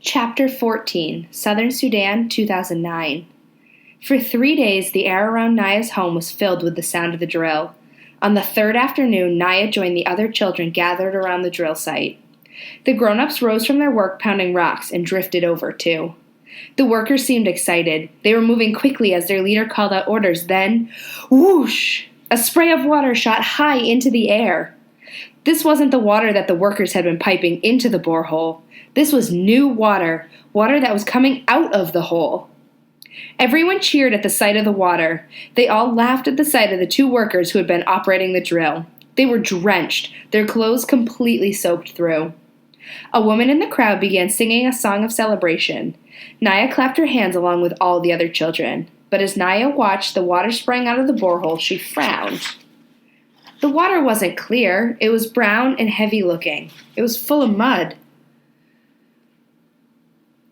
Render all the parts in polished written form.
Chapter 14, Southern Sudan, 2009. For 3 days, the air around Naya's home was filled with the sound of the drill. On the third afternoon, Naya joined the other children gathered around the drill site. The grown-ups rose from their work pounding rocks and drifted over, too. The workers seemed excited. They were moving quickly as their leader called out orders. Then, whoosh! A spray of water shot high into the air. This wasn't the water that the workers had been piping into the borehole. This was new water that was coming out of the hole. Everyone cheered at the sight of the water. They all laughed at the sight of the two workers who had been operating the drill. They were drenched, their clothes completely soaked through. A woman in the crowd began singing a song of celebration. Naya clapped her hands along with all the other children. But as Naya watched the water spraying out of the borehole, she frowned. The water wasn't clear. It was brown and heavy-looking. It was full of mud.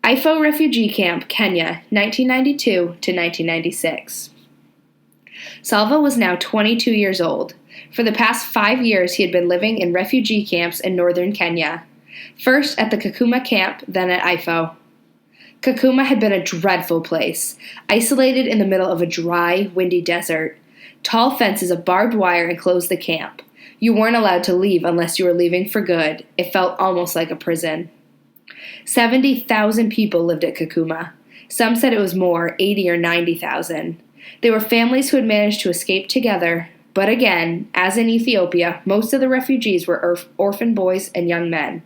Ifo Refugee Camp, Kenya, 1992 to 1996. Salva was now 22 years old. For the past 5 years, he had been living in refugee camps in northern Kenya. First at the Kakuma camp, then at Ifo. Kakuma had been a dreadful place, isolated in the middle of a dry, windy desert. Tall fences of barbed wire enclosed the camp. You weren't allowed to leave unless you were leaving for good. It felt almost like a prison. 70,000 people lived at Kakuma. Some said it was more, 80 or 90,000. They were families who had managed to escape together, but again, as in Ethiopia, most of the refugees were orphan boys and young men.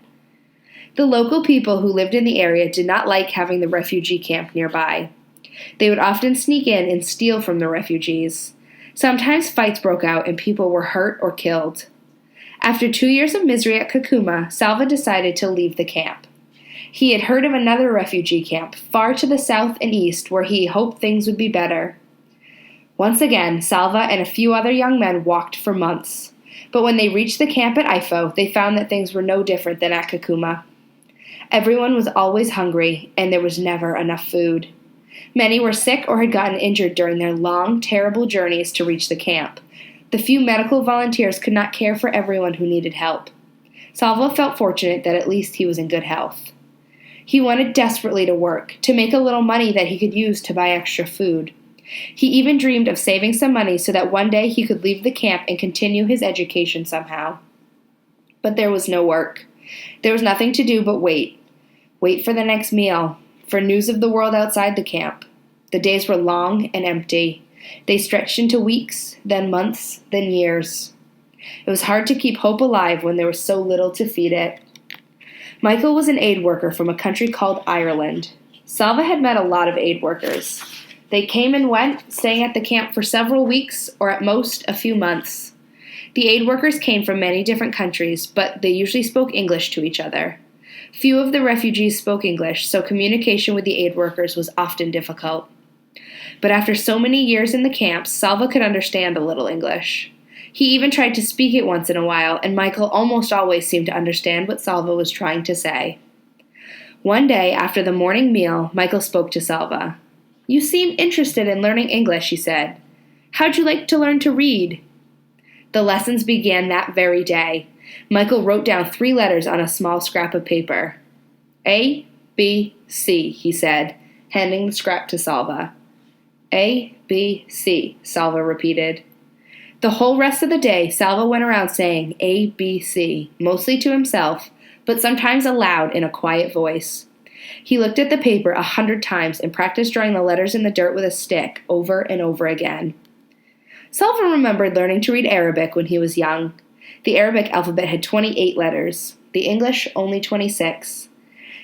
The local people who lived in the area did not like having the refugee camp nearby. They would often sneak in and steal from the refugees. Sometimes fights broke out and people were hurt or killed. After 2 years of misery at Kakuma, Salva decided to leave the camp. He had heard of another refugee camp, far to the south and east, where he hoped things would be better. Once again, Salva and a few other young men walked for months. But when they reached the camp at Ifo, they found that things were no different than at Kakuma. Everyone was always hungry, and there was never enough food. Many were sick or had gotten injured during their long, terrible journeys to reach the camp. The few medical volunteers could not care for everyone who needed help. Salva felt fortunate that at least he was in good health. He wanted desperately to work, to make a little money that he could use to buy extra food. He even dreamed of saving some money so that one day he could leave the camp and continue his education somehow. But there was no work. There was nothing to do but wait. Wait for the next meal, for news of the world outside the camp. The days were long and empty. They stretched into weeks, then months, then years. It was hard to keep hope alive when there was so little to feed it. Michael was an aid worker from a country called Ireland. Salva had met a lot of aid workers. They came and went, staying at the camp for several weeks or at most a few months. The aid workers came from many different countries, but they usually spoke English to each other. Few of the refugees spoke English, so communication with the aid workers was often difficult. But after so many years in the camps, Salva could understand a little English. He even tried to speak it once in a while, and Michael almost always seemed to understand what Salva was trying to say. One day, after the morning meal, Michael spoke to Salva. "You seem interested in learning English," he said. "How'd you like to learn to read?" The lessons began that very day. Michael wrote down 3 letters on a small scrap of paper. A, B, C, he said, handing the scrap to Salva. A, B, C, Salva repeated. The whole rest of the day, Salva went around saying A, B, C, mostly to himself, but sometimes aloud in a quiet voice. He looked at the paper 100 times and practiced drawing the letters in the dirt with a stick over and over again. Salva remembered learning to read Arabic when he was young. The Arabic alphabet had 28 letters, the English only 26.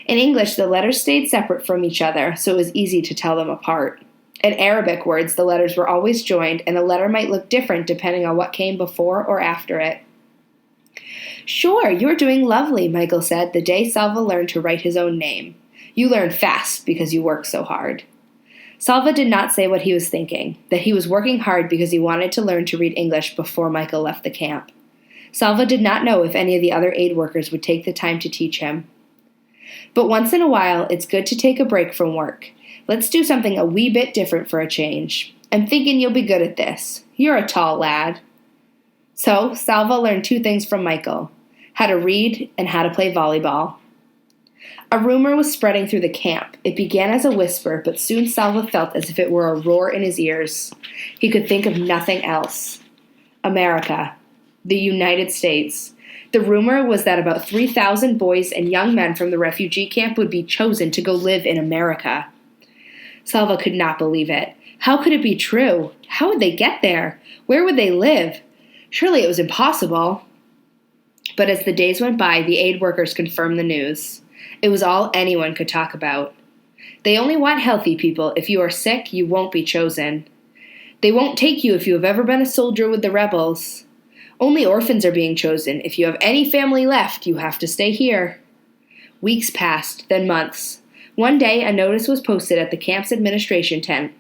In English, the letters stayed separate from each other, so it was easy to tell them apart. In Arabic words, the letters were always joined, and a letter might look different depending on what came before or after it. "Sure, you're doing lovely," Michael said the day Salva learned to write his own name. "You learn fast because you work so hard." Salva did not say what he was thinking, that he was working hard because he wanted to learn to read English before Michael left the camp. Salva did not know if any of the other aid workers would take the time to teach him. But once in a while, it's good to take a break from work. Let's do something a wee bit different for a change. I'm thinking you'll be good at this. You're a tall lad. So, Salva learned 2 things from Michael: how to read and how to play volleyball. A rumor was spreading through the camp. It began as a whisper, but soon Salva felt as if it were a roar in his ears. He could think of nothing else. America. The United States. The rumor was that about 3,000 boys and young men from the refugee camp would be chosen to go live in America. Salva could not believe it. How could it be true? How would they get there? Where would they live? Surely it was impossible. But as the days went by, the aid workers confirmed the news. It was all anyone could talk about. They only want healthy people. If you are sick, you won't be chosen. They won't take you if you have ever been a soldier with the rebels. Only orphans are being chosen. If you have any family left, you have to stay here. Weeks passed, then months. One day, a notice was posted at the camp's administration tent.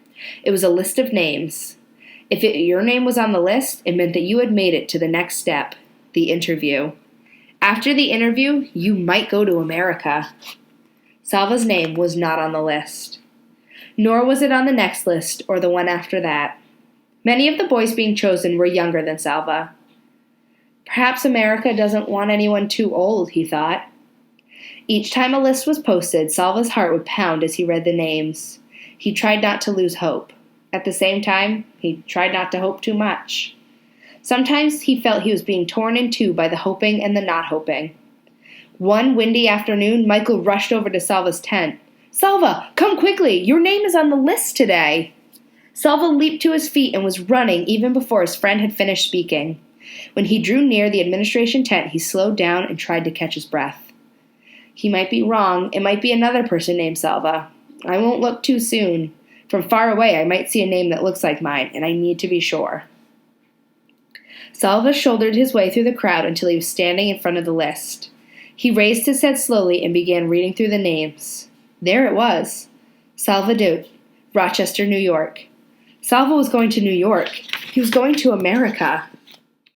It was a list of names. If your name was on the list, it meant that you had made it to the next step, the interview. After the interview, you might go to America. Salva's name was not on the list. Nor was it on the next list or the one after that. Many of the boys being chosen were younger than Salva. Perhaps America doesn't want anyone too old, he thought. Each time a list was posted, Salva's heart would pound as he read the names. He tried not to lose hope. At the same time, he tried not to hope too much. Sometimes he felt he was being torn in two by the hoping and the not hoping. One windy afternoon, Michael rushed over to Salva's tent. "Salva, come quickly! Your name is on the list today!" Salva leaped to his feet and was running even before his friend had finished speaking. When he drew near the administration tent, he slowed down and tried to catch his breath. He might be wrong. It might be another person named Salva. I won't look too soon. From far away, I might see a name that looks like mine, and I need to be sure. Salva shouldered his way through the crowd until he was standing in front of the list. He raised his head slowly and began reading through the names. There it was. Salva Dutt, Rochester, New York. Salva was going to New York. He was going to America.